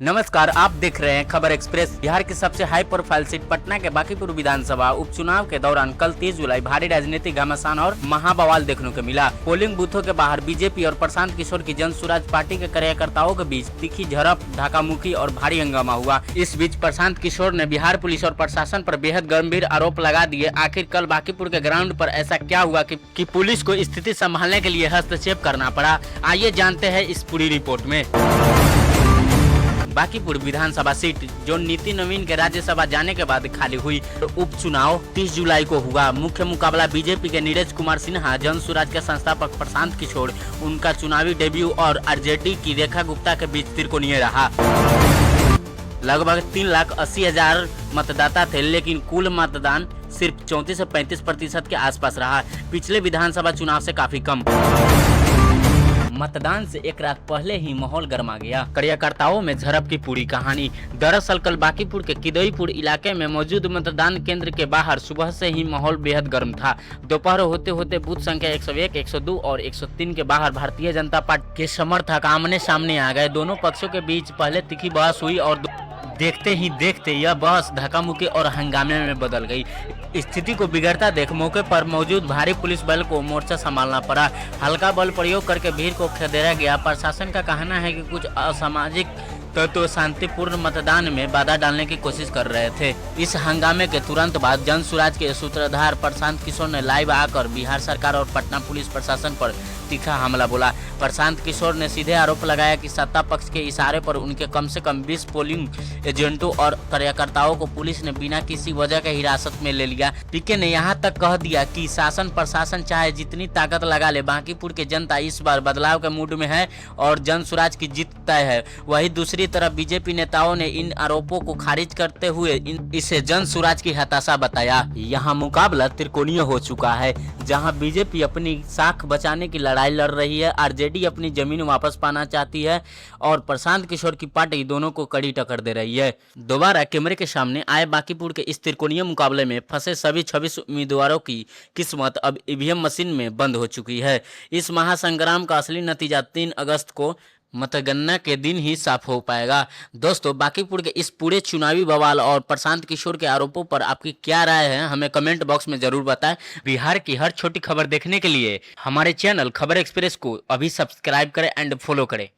नमस्कार, आप देख रहे हैं खबर एक्सप्रेस। बिहार की सबसे हाई प्रोफाइल सीट पटना के बांकीपुर विधानसभा उपचुनाव के दौरान कल 30 जुलाई भारी राजनीतिक घमासान और महाबवाल देखने को मिला। पोलिंग बूथों के बाहर बीजेपी और प्रशांत किशोर की जन स्वराज पार्टी के कार्यकर्ताओं के बीच तीखी झड़प, धक्का-मुक्की और भारी हंगामा हुआ। इस बीच प्रशांत किशोर ने बिहार पुलिस और प्रशासन पर बेहद गंभीर आरोप लगा दिए। आखिर कल बांकीपुर के ग्राउंड पर ऐसा क्या हुआ कि पुलिस को स्थिति संभालने के लिए हस्तक्षेप करना पड़ा। आइए जानते हैं इस पूरी रिपोर्ट में। बांकीपुर विधानसभा सीट जो नीति नवीन के राज्यसभा जाने के बाद खाली हुई। उपचुनाव 30 जुलाई को हुआ। मुख्य मुकाबला बीजेपी के नीरज कुमार सिन्हा, जन स्वराज के संस्थापक प्रशांत किशोर, उनका चुनावी डेब्यू और आरजेडी की रेखा गुप्ता के बीच त्रिकोणीय रहा। लगभग 3,80,000 मतदाता थे, लेकिन कुल मतदान सिर्फ 34 से 35% के आसपास रहा। पिछले विधानसभा चुनाव से काफी कम। मतदान से एक रात पहले ही माहौल गर्मा गया। कार्यकर्ताओं में झड़प की पूरी कहानी। दरअसल कल बांकीपुर के किदईपुर इलाके में मौजूद मतदान केंद्र के बाहर सुबह से ही माहौल बेहद गर्म था। दोपहर होते होते बूथ संख्या 101, 102 और 103 के बाहर भारतीय जनता पार्टी के समर्थक आमने सामने आ गए। दोनों पक्षों के बीच पहले तीखी बहस हुई और देखते ही देखते यह बहस धक्का-मुक्की और हंगामे में बदल गई। स्थिति को बिगड़ता देख मौके पर मौजूद भारी पुलिस बल को मोर्चा संभालना पड़ा। हल्का बल प्रयोग करके भीड़ को खदेड़ा गया। प्रशासन का कहना है कि कुछ असामाजिक तत्व शांतिपूर्ण मतदान में बाधा डालने की कोशिश कर रहे थे। इस हंगामे के तुरंत बाद जन स्वराज के सूत्रधार प्रशांत किशोर ने लाइव आकर बिहार सरकार और पटना पुलिस प्रशासन पर तीखा हमला बोला। प्रशांत किशोर ने सीधे आरोप लगाया कि सत्ता पक्ष के इशारे पर उनके कम से कम 20 पोलिंग एजेंटों और कार्यकर्ताओं को पुलिस ने बिना किसी वजह के हिरासत में ले लिया। पीके ने यहाँ तक कह दिया कि शासन प्रशासन चाहे जितनी ताकत लगा ले, बांकीपुर की जनता इस बार बदलाव के मूड में है और जन स्वराज की जीत तय है। वही दूसरी तरफ बीजेपी नेताओं ने इन आरोपों को खारिज करते हुए इसे जन स्वराज की हताशा बताया। यहाँ मुकाबला त्रिकोणीय हो चुका है, जहाँ बीजेपी अपनी साख बचाने की लड़ाई लड़ रही है, आरजेडी अपनी जमीन वापस पाना चाहती है और प्रशांत किशोर की पार्टी दोनों को कड़ी टक्कर दे रही है। दोबारा कैमरे के सामने आए बांकीपुर के इस त्रिकोणीय मुकाबले में फंसे सभी 26 उम्मीदवारों की किस्मत अब ईवीएम मशीन में बंद हो चुकी है। इस महासंग्राम का असली नतीजा 3 अगस्त को मतगणना के दिन ही साफ हो पाएगा। दोस्तों, बांकीपुर के इस पूरे चुनावी बवाल और प्रशांत किशोर के आरोपों पर आपकी क्या राय है, हमें कमेंट बॉक्स में जरूर बताएं। बिहार की हर छोटी खबर देखने के लिए हमारे चैनल खबर एक्सप्रेस को अभी सब्सक्राइब करें एंड फॉलो करें।